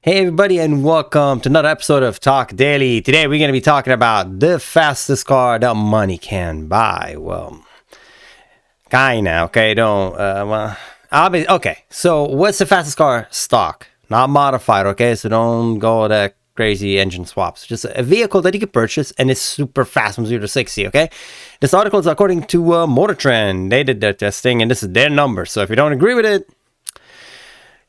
Hey everybody, and welcome to another episode of Talk Daily. Today we're going to be talking about the fastest car that money can buy. Well, kinda, okay? Okay, so what's the fastest car? Stock, not modified, okay? So don't go that crazy engine swaps. Just a vehicle that you can purchase and it's super fast from 0 to 60, okay? This article is according to MotorTrend. They did their testing and this is their number. So if you don't agree with it,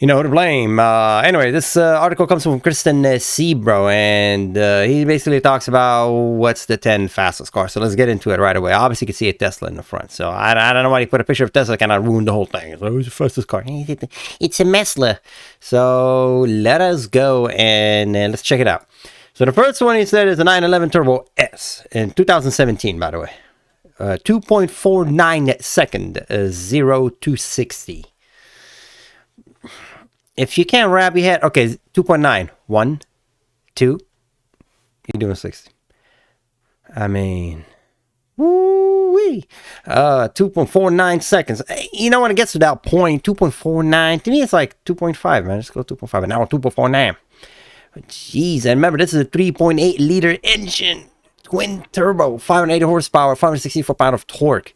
you know who to blame. Anyway, this article comes from Kristen Sebro, and he basically talks about what's the 10 fastest cars. So let's get into it right away. Obviously, you can see a Tesla in the front. So I don't know why he put a picture of Tesla, kind of ruined the whole thing. It's like, who's the fastest car? It's a Tesla. So let us go and let's check it out. So the first one he said is a 911 Turbo S in 2017, by the way. 2.49 second, 0 to 60. If you can't wrap your head, okay, 2.9. 1, 2, you're doing 60. I mean, woo-wee. 2.49 seconds. You know, when it gets to that point, 2.49, to me, it's like 2.5, man. Just go 2.5, an hour, 2.49. Jeez, and remember, this is a 3.8 liter engine, twin turbo, 580 horsepower, 564 pound of torque.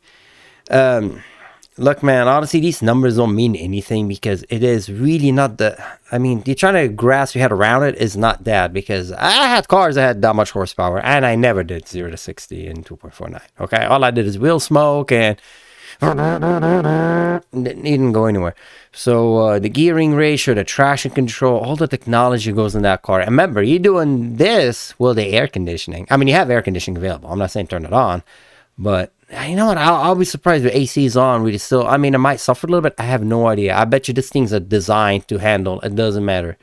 Look, man, honestly, these numbers don't mean anything because it is really not you're trying to grasp your head around it is not that, because I had cars that had that much horsepower and I never did 0 to 60 in 2.49. Okay, all I did is wheel smoke and didn't go anywhere. So the gearing ratio, the traction control, all the technology goes in that car. And remember, you're doing this with the air conditioning. I mean, you have air conditioning available. I'm not saying turn it on, but you know what? I'll be surprised if AC is on. Really, still. I mean, it might suffer a little bit. I have no idea. I bet you this thing's are designed to handle. It doesn't matter.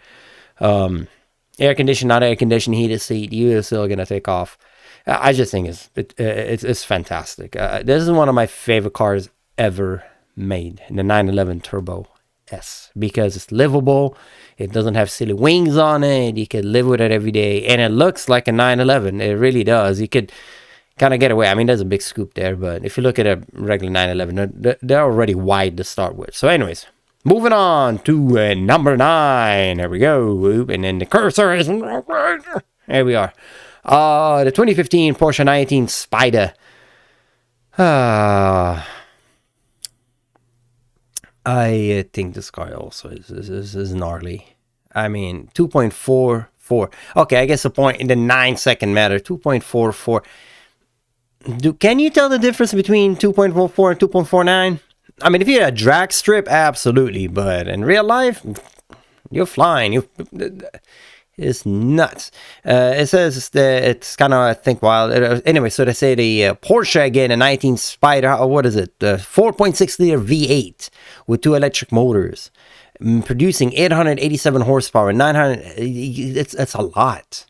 Air conditioned, not air conditioned, heated seat. You're still gonna take off. I just think it's fantastic. This is one of my favorite cars ever made, the 911 Turbo S, because it's livable. It doesn't have silly wings on it. You can live with it every day, and it looks like a 911. It really does. You could kind of get away. I mean, there's a big scoop there, but if you look at a regular 911, they're already wide to start with. So anyways, moving on to number 9. There we go. And then the cursor is... There we are. The 2015 Porsche 918 Spider. I think this car also is gnarly. I mean, 2.44. Okay, I guess the point in the 9-second matter. 2.44. Can you tell the difference between 2.44 and 2.49? I mean, if you had a drag strip, absolutely. But in real life, you're flying. It's nuts. It says it's kind of, I think, wild. Anyway, so they say the Porsche, again, a 19 Spider, what is it? 4.6 liter V8 with 2 electric motors, producing 887 horsepower, 900. It's a lot.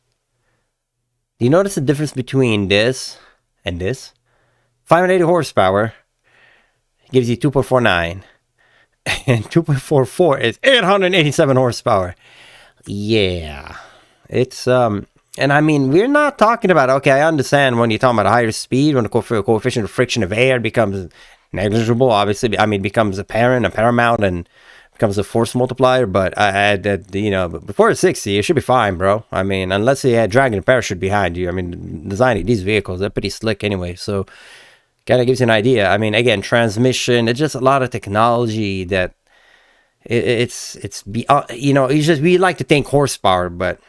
Do you notice the difference between this and this? 580 horsepower gives you 2.49, and 2.44 is 887 horsepower. Yeah, it's and I mean, we're not talking about, okay, I understand when you're talking about a higher speed, when the coefficient of friction of air becomes negligible, obviously, I mean, becomes paramount, and becomes a force multiplier. But before it's 60, it should be fine, bro. I mean, unless you had dragging a parachute behind you. I mean, designing these vehicles, they're pretty slick anyway. So kind of gives you an idea. I mean, again, transmission, it's just a lot of technology that it's beyond, we like to think horsepower, but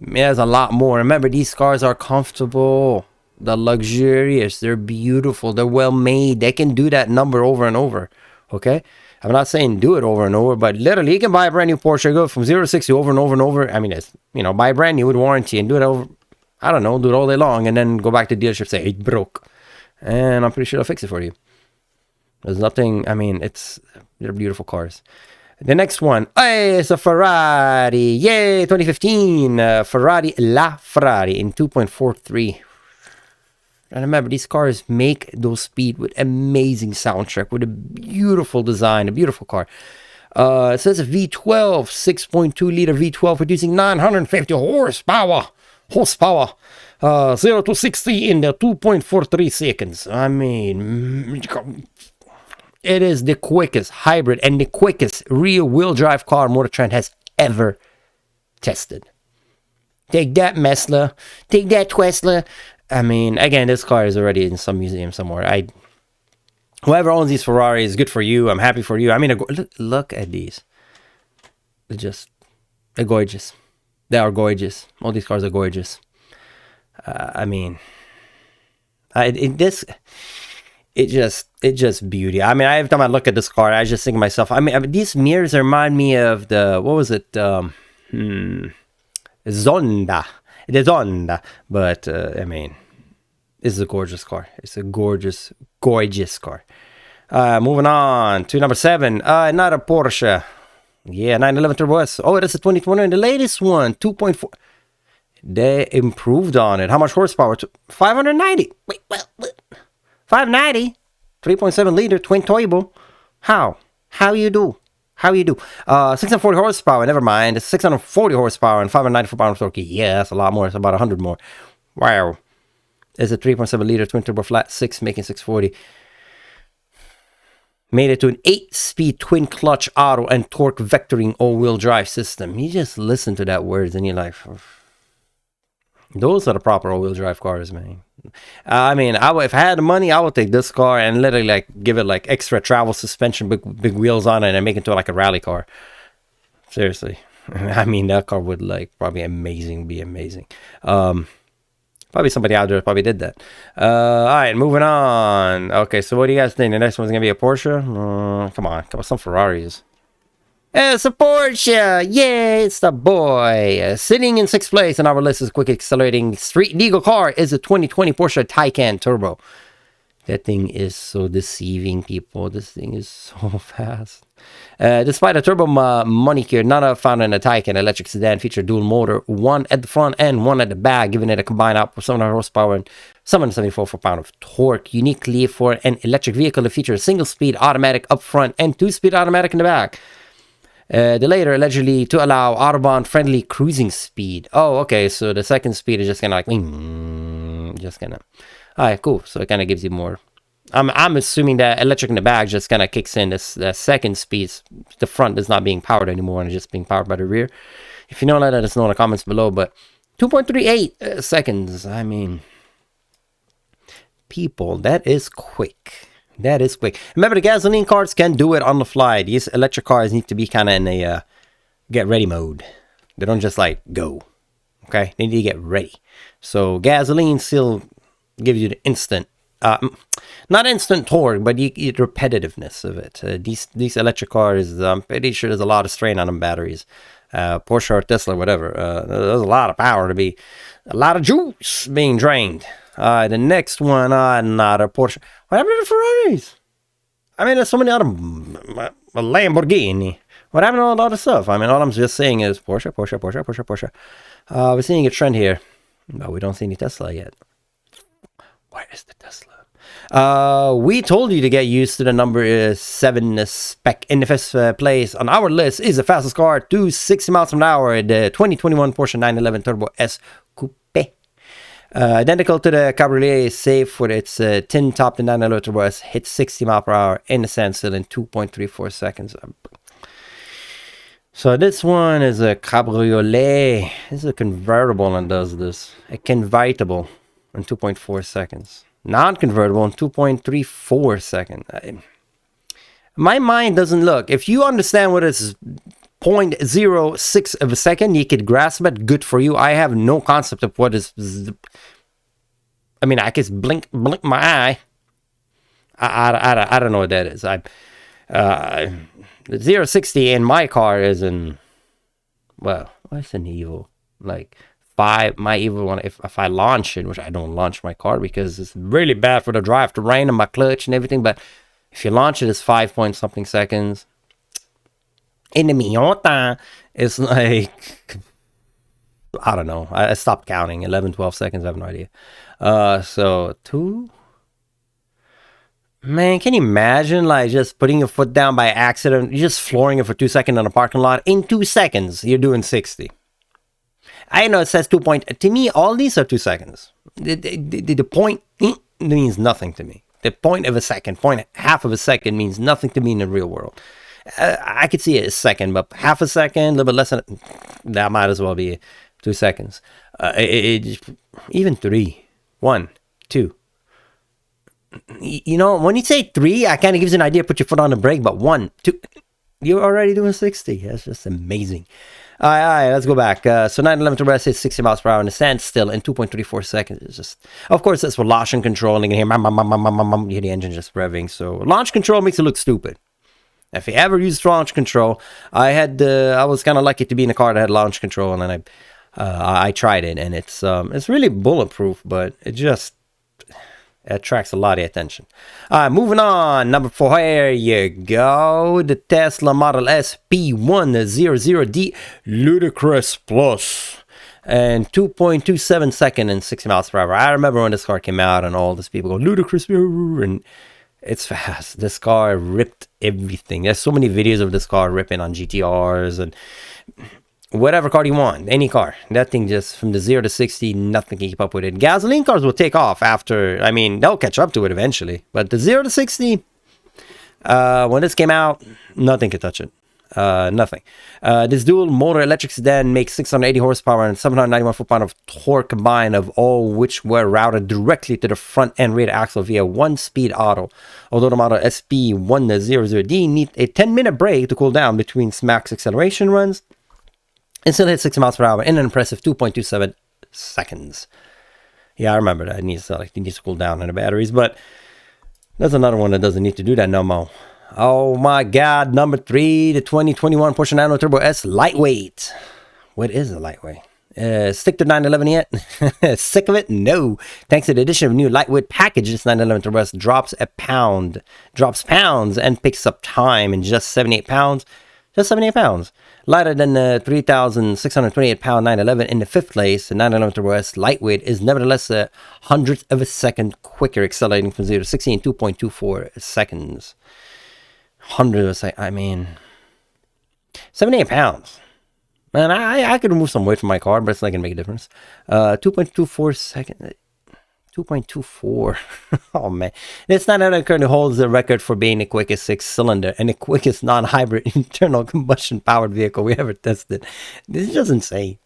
there's a lot more. Remember, these cars are comfortable, they're luxurious, they're beautiful, they're well made. They can do that number over and over. Okay, I'm not saying do it over and over, but literally you can buy a brand new Porsche, go from 0 to 60 over and over and over. I mean, it's, buy a brand new with warranty and do it over, I don't know, do it all day long, and then go back to the dealership, say it broke, and I'm pretty sure they'll fix it for you. There's nothing, I mean, they're beautiful cars. The next one, it's a Ferrari. Yay, 2015 Ferrari in 2.43. And remember, these cars make those speed with amazing soundtrack, with a beautiful design, a beautiful car. It says a V12, 6.2 liter V12, producing 950 horsepower. 0 to 60 in the 2.43 seconds. I mean, it is the quickest hybrid and the quickest rear-wheel drive car MotorTrend has ever tested. Take that, Mesla. Take that, Tesla. I mean, again, this car is already in some museum somewhere. Whoever owns these Ferraris, good for you. I'm happy for you. I mean, look at these. They're gorgeous. They are gorgeous. All these cars are gorgeous. I mean, it's just beauty. I mean, every time I look at this car, I just think to myself, I mean, these mirrors remind me of what was it? Zonda. The Zonda. But, I mean, this is a gorgeous car. It's a gorgeous, gorgeous car. Moving on to number 7. Another Porsche. Yeah, 911 Turbo S. Oh, that's a 2020. The latest one, 2.4. They improved on it. How much horsepower? 590. Wait, what? 590? 3.7 liter, twin turbo. How you do? 640 horsepower, never mind. It's 640 horsepower and 594 pound of torque. Yeah, that's a lot more. It's about 100 more. Wow. It's a 3.7 liter twin turbo flat 6, making 640. Made it to an 8-speed twin clutch auto and torque vectoring all-wheel drive system. You just listen to that words and you're like, those are the proper all-wheel drive cars, man. I mean, if I had the money, I would take this car and literally like give it like extra travel suspension, big wheels on it, and make it into like a rally car. Seriously, I mean that car would like probably be amazing. Probably somebody out there probably did that. All right, moving on. Okay, so what do you guys think? The next one's gonna be a Porsche? Come on, some Ferraris. It's a Porsche! Yay, it's the boy! Sitting in 6th place on our list is quick accelerating street legal car is a 2020 Porsche Taycan Turbo. That thing is so deceiving, people. This thing is so fast. Despite a turbo moniker, not found in a Taycan electric sedan, featured dual motor, one at the front and one at the back, giving it a combined output of 700 horsepower and 774 foot-pound of torque. Uniquely for an electric vehicle, it features a single-speed automatic up front and 2-speed automatic in the back. The later allegedly to allow Autobahn-friendly cruising speed. Oh, okay, so the second speed is just kind of like, just kind of... Alright, cool. So it kind of gives you more... I'm assuming that electric in the back just kind of kicks in this second speed. The front is not being powered anymore and it's just being powered by the rear. If you know that, let us know in the comments below. But 2.38 seconds. I mean, people, that is quick. That is quick. Remember, the gasoline cars can do it on the fly. These electric cars need to be kind of in a get ready mode. They don't just like go. Okay, they need to get ready. So gasoline still gives you the instant, not instant torque, but the repetitiveness of it. These electric cars, I'm pretty sure there's a lot of strain on them batteries. Porsche or Tesla, whatever. There's a lot of power to be, a lot of juice being drained. The next one, not a Porsche. What happened to the Ferraris? I mean, there's so many other Lamborghini. What happened to all the other stuff? I mean, all I'm just saying is Porsche, Porsche, Porsche, Porsche, Porsche. We're seeing a trend here, but we don't see any Tesla yet. Where is the Tesla? We told you to get used to the number 7 spec. In the first place on our list is the fastest car to 60 miles an hour, the 2021 Porsche 911 Turbo S Coupe. Identical to the Cabriolet, save for its tin top, the 911 Turbo S hits 60 miles per hour in the standstill in 2.34 seconds. So this one is a Cabriolet. This is a convertible and does this. A convertible in 2.4 seconds. Non-convertible in 2.34 seconds. My mind doesn't look. If you understand what is 0.06 of a second, you could grasp it. Good for you. I have no concept of what is. I mean, I can blink my eye. I don't know what that is. 0-60 in my car is in, well, what's an evil? Like 5. My evil one, if I launch it, which I don't launch my car because it's really bad for the drive terrain and my clutch and everything. But if you launch it, it's 5 point something seconds. In the Miata, it's like, I don't know. I stopped counting. 11, 12 seconds. I have no idea. So 2. Man, can you imagine like just putting your foot down by accident? You're just flooring it for 2 seconds in a parking lot. In 2 seconds, you're doing 60. I know it says 2 point. To me, all these are 2 seconds. The point means nothing to me. The point of a second, half of a second means nothing to me in the real world. I could see it a second, but half a second, a little bit less than that might as well be 2 seconds. Even 3, 1, 2. You know, when you say 3, I kind of gives you an idea. Put your foot on the brake, but 1, 2, you're already doing 60. That's just amazing. All right, let's go back. So 911 Turbo S hits 60 miles per hour in a standstill in 2.34 seconds. It's just, of course, that's for launch and control. And you can hear, you hear the engine just revving. So launch control makes it look stupid. If you ever used launch control, I was kind of lucky to be in a car that had launch control, and I tried it, and it's really bulletproof, but it attracts a lot of attention. All right, moving on. Number 4, here you go. The Tesla Model S P100D Ludicrous Plus. And 2.27 seconds and 60 miles per hour. I remember when this car came out and all these people go, ludicrous, and it's fast. This car ripped everything. There's so many videos of this car ripping on GTRs and whatever car you want, any car. That thing just, from the 0 to 60, nothing can keep up with it. Gasoline cars will take off after, I mean, they'll catch up to it eventually. But the 0 to 60, when this came out, nothing could touch it. Nothing. This dual motor electric sedan makes 680 horsepower and 791 foot-pound of torque combined, of all which were routed directly to the front and rear axle via one-speed auto. Although the Model SP100D needs a 10-minute break to cool down between max acceleration runs, and still hit 60 miles per hour in an impressive 2.27 seconds. Yeah, I remember that. It needs to cool down on the batteries, but there's another one that doesn't need to do that no more. Oh my God, number 3, the 2021 Porsche 911 Turbo S Lightweight. What is a lightweight? Stick to 911 yet? Sick of it? No. Thanks to the addition of new lightweight package, this 911 Turbo S drops pounds, and picks up time in just 78 pounds. Just 78 pounds. Lighter than the 3,628 pound 911 in the 5th place. The 911 Turbo S Lightweight is nevertheless a hundredth of a second quicker, accelerating from 0 to 60 in 2.24 seconds. Hundredth of a second. I mean, 78 pounds. Man, I could remove some weight from my car, but it's not going to make a difference. 2.24 seconds. 2.24. Oh man, this 911 currently holds the record for being the quickest 6-cylinder and the quickest non-hybrid internal combustion powered vehicle we ever tested. This is just insane.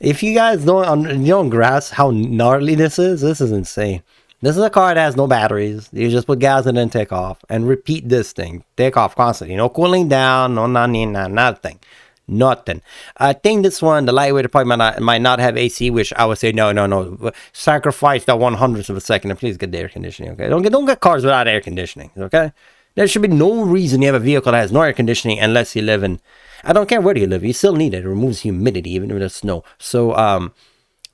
If you guys don't grasp how gnarly this is insane. This is a car that has no batteries. You just put gas in and take off, and repeat this thing. Take off constantly. No cooling down. No nothing. Nothing. I think this one, the lightweight, probably might not have AC, which I would say no. Sacrifice that 100th of a second and please get the air conditioning. Okay, don't get cars without air conditioning. Okay, there should be no reason you have a vehicle that has no air conditioning unless you live in. I don't care where you live. You still need it. It removes humidity even if there's snow. So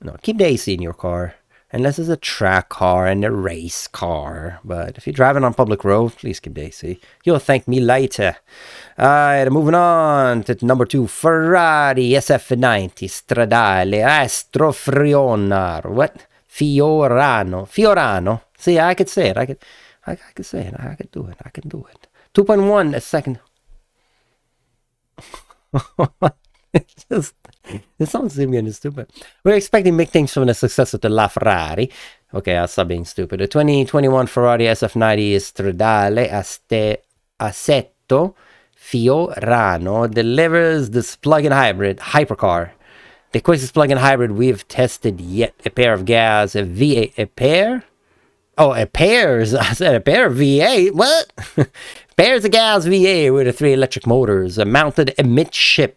no, keep the AC in your car. Unless it's a track car and a race car. But if you're driving on public road, please keep the AC. You'll thank me later. Alright, moving on to number 2. Ferrari SF90 Stradale Astro Frionar. What? Fiorano. See, I could say it. I could say it. I could do it. 2.1 a second. This sounds getting stupid. We're expecting big things from the success of the LaFerrari. Okay, I'll stop being stupid. The 2021 Ferrari SF90 Stradale Assetto Fiorano delivers this plug-in hybrid hypercar. The quickest plug-in hybrid we've tested yet. A pair of gas, a V8, a pair? Oh, a pairs. I said a pair of V8. What? Pairs of gas V8 with the 3 electric motors mounted amidship.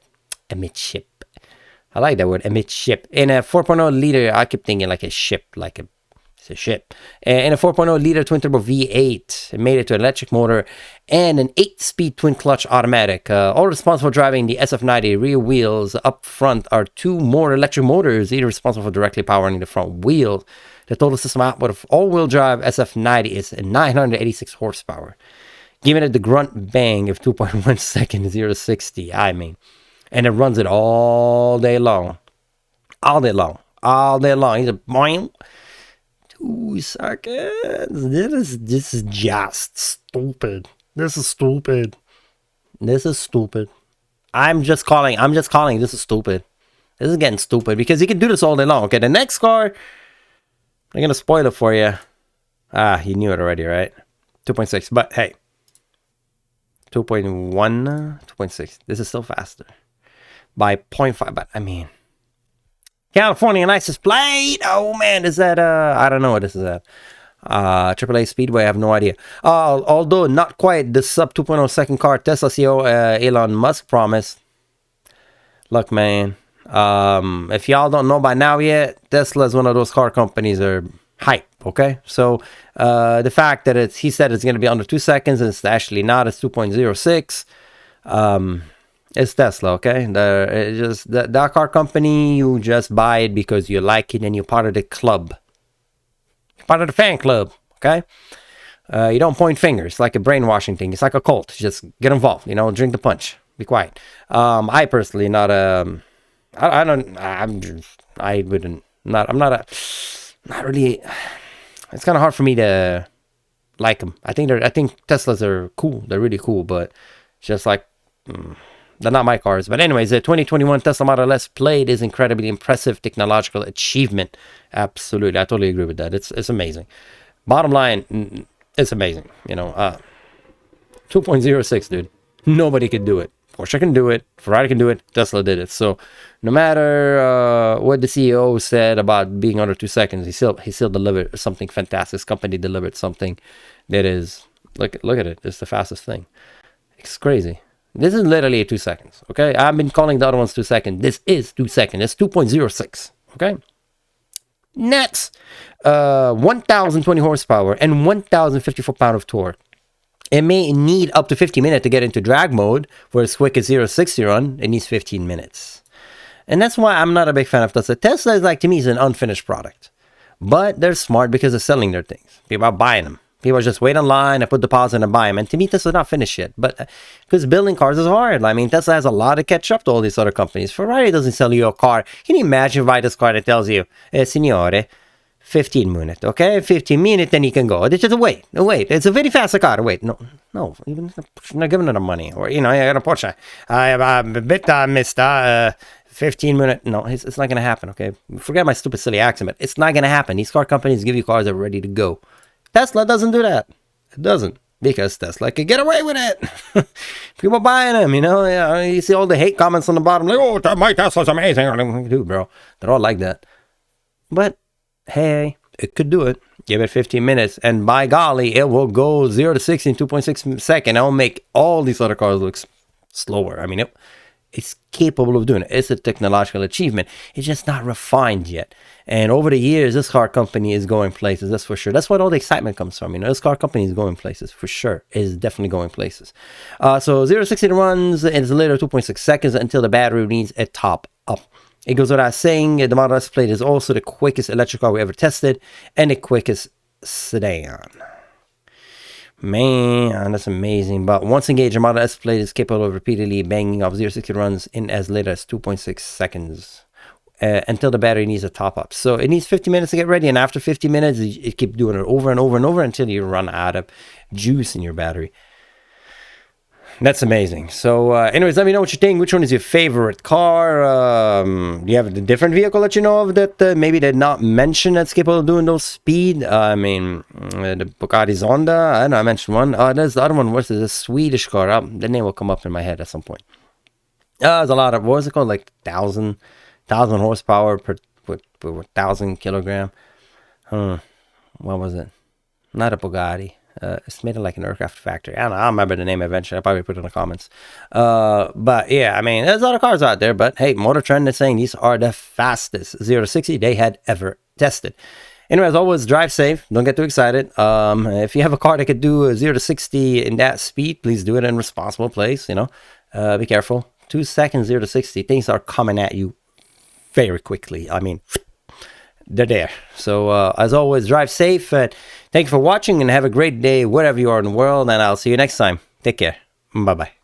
I like that word, amidship. In a 4.0 liter, I keep thinking like a ship, it's a ship. In a 4.0 liter twin turbo V8, it made it to an electric motor and an 8-speed twin clutch automatic. All responsible for driving the SF90 rear wheels. Up front are 2 more electric motors, either responsible for directly powering the front wheels. The total system output of all-wheel drive SF90 is 986 horsepower, giving it the grunt bang of 2.1 seconds, 0 to 60. I mean. And it runs it all day long. He's a boing. 2 seconds. This is just stupid. This is stupid. I'm just calling this is stupid. This is getting stupid because you can do this all day long. Okay, the next car, I'm gonna spoil it for you. You knew it already, right? 2.6, but hey. 2.1, 2.6. This is still faster. by 0.5. But I mean, California license plate. Oh man, is that I don't know what this is at. AAA Speedway, I have no idea. Although not quite the sub 2.0 second car Tesla CEO Elon Musk promised. Look, man, if y'all don't know by now yet, Tesla is one of those car companies that are hype, okay? So the fact that he said it's going to be under 2 seconds, and it's actually not, it's 2.06. It's Tesla, okay? That car company, you just buy it because you like it and you're part of the club. Part of the fan club, okay? You don't point fingers like a brainwashing thing. It's like a cult. Just get involved, drink the punch. Be quiet. I personally not I'm not really, it's kind of hard for me to like them. I think Teslas are cool. They're really cool, but just like, they're not my cars. But anyways, the 2021 Tesla Model S Plaid is incredibly impressive technological achievement. Absolutely. I totally agree with that. It's amazing. Bottom line, it's amazing. 2.06, dude. Nobody could do it. Porsche can do it. Ferrari can do it. Tesla did it. So no matter what the CEO said about being under 2 seconds, he still delivered something fantastic. This company delivered something that is, look at it. It's the fastest thing. It's crazy. This is literally 2 seconds, okay? I've been calling the other ones 2 seconds. This is 2 seconds. It's 2.06, okay? Next, 1,020 horsepower and 1,054 pound of torque. It may need up to 50 minutes to get into drag mode, where its quickest 0-60 run, it needs 15 minutes. And that's why I'm not a big fan of Tesla. Tesla is to me, is an unfinished product. But they're smart because they're selling their things. People are buying them. People just wait online and put deposit and buy them. And to me, Tesla's not finished yet. But because building cars is hard. I mean, Tesla has a lot to catch up to all these other companies. Ferrari doesn't sell you a car. Can you imagine if I buy this car that tells you, signore, 15 minutes, okay? 15 minutes, then you can go. It's just wait. It's a very fast car. Wait, no. Even not giving them money. Or, I got a Porsche. I have a bit missed 15 minutes. No, it's not going to happen, okay? Forget my stupid, silly accent, but it's not going to happen. These car companies give you cars that are ready to go. Tesla doesn't do that. It doesn't. Because Tesla can get away with it. People buying them, You see all the hate comments on the bottom. Like, oh, my Tesla's amazing. Dude, bro. They're all like that. But, hey, it could do it. Give it 15 minutes. And by golly, it will go 0-60 in 2.6 seconds. It will make all these other cars look slower. I mean, it's capable of doing it. It's a technological achievement. It's just not refined yet. And over the years, this car company is going places, that's for sure. That's what all the excitement comes from. This car company is going places, for sure. It is definitely going places. So 0-60 runs in a little 2.6 seconds until the battery needs a top up. It goes without saying, the Model S Plaid is also the quickest electric car we ever tested and the quickest sedan. Man, that's amazing. But once engaged, the Model S Plaid is capable of repeatedly banging off 0-60 runs in as little as 2.6 seconds until the battery needs a top up. So it needs 50 minutes to get ready, and after 50 minutes, you keep doing it over and over and over until you run out of juice in your battery. That's amazing. So anyways, let me know what you think. Which one is your favorite car? Do you have a different vehicle that you know of that maybe did not mention that's capable of doing those speed? The Bugatti Zonda. I don't know, I mentioned one. There's the other one. What's this? A Swedish car. The name will come up in my head at some point. There's a lot of, what was it called? Like 1,000 horsepower per 1,000 kilogram. What was it? Not a Bugatti. It's made like an aircraft factory. I don't know. I'll remember the name eventually. I'll probably put it in the comments. But yeah, I mean, there's a lot of cars out there. But hey, MotorTrend is saying these are the fastest 0-60 they had ever tested. Anyway, as always, drive safe. Don't get too excited. If you have a car that could do 0-60 in that speed, please do it in a responsible place. Be careful. 2 seconds 0-60. Things are coming at you very quickly. I mean, they're there. So as always, drive safe. Thank you for watching and have a great day wherever you are in the world. And I'll see you next time. Take care. Bye-bye.